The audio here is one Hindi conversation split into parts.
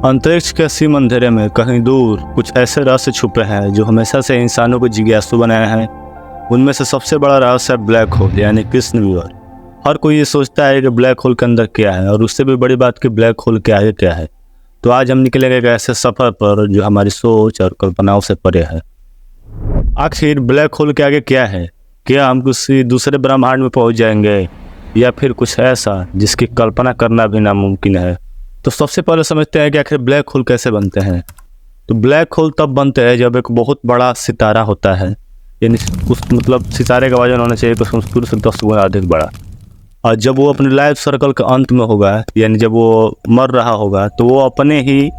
अंतरिक्ष के असीम अंधेरे में कहीं दूर कुछ ऐसे रहस्य छुपे हैं जो हमेशा से इंसानों को जिज्ञासु बनाए हैं। उनमें से सबसे बड़ा रहस्य है ब्लैक होल यानी कृष्ण विवर। हर कोई ये सोचता है कि ब्लैक होल के अंदर क्या है, और उससे भी बड़ी बात कि ब्लैक होल के आगे क्या है। तो आज हम निकलेंगे एक ऐसे सफ़र पर जो हमारी सोच और कल्पनाओं से परे है। आखिर ब्लैक होल के आगे क्या है? क्या हम किसी दूसरे ब्रह्मांड में पहुंच जाएंगे, या फिर कुछ ऐसा जिसकी कल्पना करना भी नामुमकिन है? तो सबसे पहले समझते हैं कि आखिर ब्लैक होल कैसे बनते हैं। तो ब्लैक होल तब बनते हैं जब एक बहुत बड़ा सितारा होता है, यानी उस सितारे का वजन होना चाहिए सूर्य से 10 गुना अधिक बड़ा। और जब वो अपने लाइफ सर्कल के अंत में होगा, यानी जब वो मर रहा होगा, तो वो अपने ही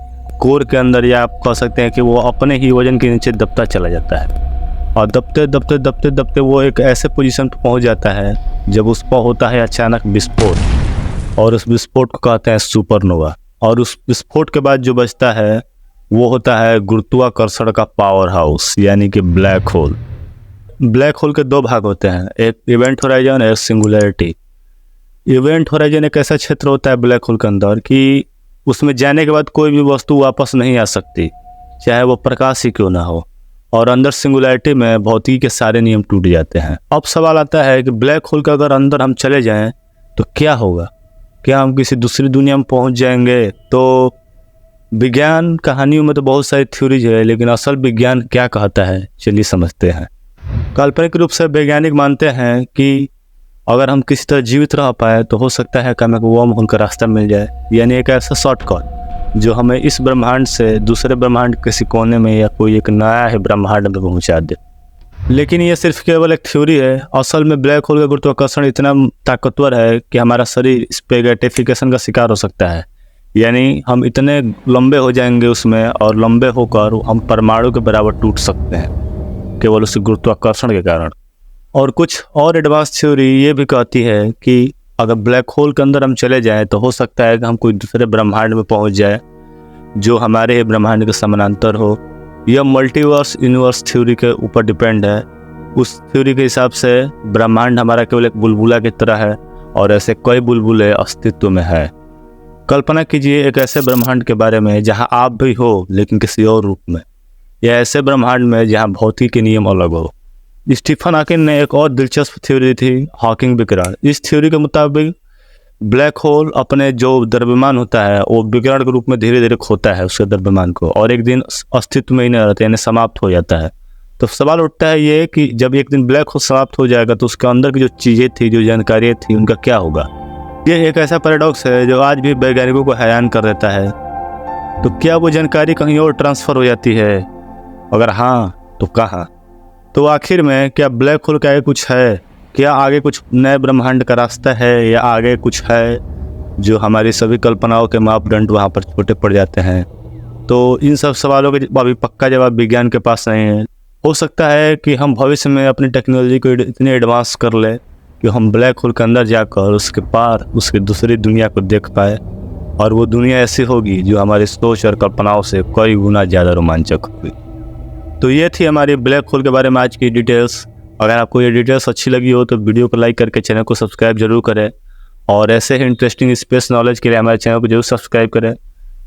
कोर के अंदर, या आप कह सकते हैं कि वो अपने ही वजन के नीचे दबता चला जाता है। और दबते दबते दबते दबते वो एक ऐसे पोजीशन पर पहुंच जाता है जब उस पर होता है अचानक विस्फोट, और उस विस्फोट को कहते हैं सुपरनोवा। और उस विस्फोट के बाद जो बचता है वो होता है गुरुत्वाकर्षण का पावर हाउस, यानी कि ब्लैक होल। ब्लैक होल के 2 भाग होते हैं, एक इवेंट होराइजन, एक सिंगुलैरिटी। इवेंट होराइजन एक ऐसा क्षेत्र होता है ब्लैक होल के अंदर कि उसमें जाने के बाद कोई भी वस्तु वापस नहीं आ सकती, चाहे वो प्रकाश ही क्यों ना हो। और अंदर सिंगुलैरिटी में भौतिकी के सारे नियम टूट जाते हैं। अब सवाल आता है कि ब्लैक होल का अगर अंदर हम चले जाएं तो क्या होगा? क्या हम किसी दूसरी दुनिया में पहुंच जाएंगे? तो विज्ञान कहानियों में तो बहुत सारी थ्योरीज है, लेकिन असल विज्ञान क्या कहता है, चलिए समझते हैं। काल्पनिक रूप से वैज्ञानिक मानते हैं कि अगर हम किसी तरह जीवित रह पाए तो हो सकता है कि हमें वर्म होल का रास्ता मिल जाए, यानी एक ऐसा शॉर्टकट जो हमें इस ब्रह्मांड से दूसरे ब्रह्मांड किसी कोने में या कोई एक नया है ब्रह्मांड में पहुंचा दे। लेकिन ये सिर्फ केवल एक थ्योरी है। असल में ब्लैक होल का गुरुत्वाकर्षण इतना ताकतवर है कि हमारा शरीर स्पेगेटिफिकेशन का शिकार हो सकता है, यानी हम इतने लंबे हो जाएंगे उसमें, और लंबे होकर हम परमाणु के बराबर टूट सकते हैं केवल उस गुरुत्वाकर्षण के कारण। और कुछ और एडवांस थ्योरी ये भी कहती है कि अगर ब्लैक होल के अंदर हम चले जाएं तो हो सकता है कि हम कोई दूसरे ब्रह्मांड में पहुंच जाए जो हमारे ब्रह्मांड के समानांतर हो। यह मल्टीवर्स यूनिवर्स थ्योरी के ऊपर डिपेंड है। उस थ्योरी के हिसाब से ब्रह्मांड हमारा केवल एक बुलबुला की तरह है, और ऐसे कई बुलबुले अस्तित्व में है। कल्पना कीजिए एक ऐसे ब्रह्मांड के बारे में जहां आप भी हो, लेकिन किसी और रूप में, या ऐसे ब्रह्मांड में जहां भौतिकी के नियम अलग हो। स्टीफन हॉकिंग ने एक और दिलचस्प थ्योरी थी, हॉकिंग विकिरण। इस थ्योरी के मुताबिक ब्लैक होल अपने जो द्रव्यमान होता है वो विकिरण के रूप में धीरे धीरे खोता है उसके द्रव्यमान को, और एक दिन अस्तित्व में ही नहीं रहता, यानी समाप्त हो जाता है। तो सवाल उठता है ये कि जब एक दिन ब्लैक होल समाप्त हो जाएगा तो उसके अंदर की जो चीज़ें थी, जो जानकारियाँ थी, उनका क्या होगा? ये एक ऐसा पैराडॉक्स है जो आज भी वैज्ञानिकों को हैरान कर देता है। तो क्या वो जानकारी कहीं और ट्रांसफ़र हो जाती है? अगर हाँ तो कहाँ? तो आखिर में क्या ब्लैक होल का आगे कुछ है? क्या आगे कुछ नए ब्रह्मांड का रास्ता है, या आगे कुछ है जो हमारी सभी कल्पनाओं के मापदंड वहाँ पर छोटे पड़ जाते हैं? तो इन सब सवालों के अभी पक्का जवाब विज्ञान के पास नहीं है। हो सकता है कि हम भविष्य में अपनी टेक्नोलॉजी को इतनी एडवांस कर ले कि हम ब्लैक होल के अंदर जाकर उसके पार उसकी दूसरी दुनिया को देख पाए, और वो दुनिया ऐसी होगी जो हमारी सोच और कल्पनाओं से कई गुना ज़्यादा रोमांचक होगी। तो ये थी हमारी ब्लैक होल के बारे में आज की डिटेल्स। अगर आपको ये डिटेल्स अच्छी लगी हो तो वीडियो को लाइक करके चैनल को सब्सक्राइब जरूर करें, और ऐसे ही इंटरेस्टिंग स्पेस नॉलेज के लिए हमारे चैनल को जरूर सब्सक्राइब करें।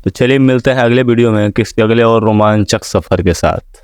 तो चलिए मिलते हैं अगले वीडियो में किसी अगले और रोमांचक सफ़र के साथ।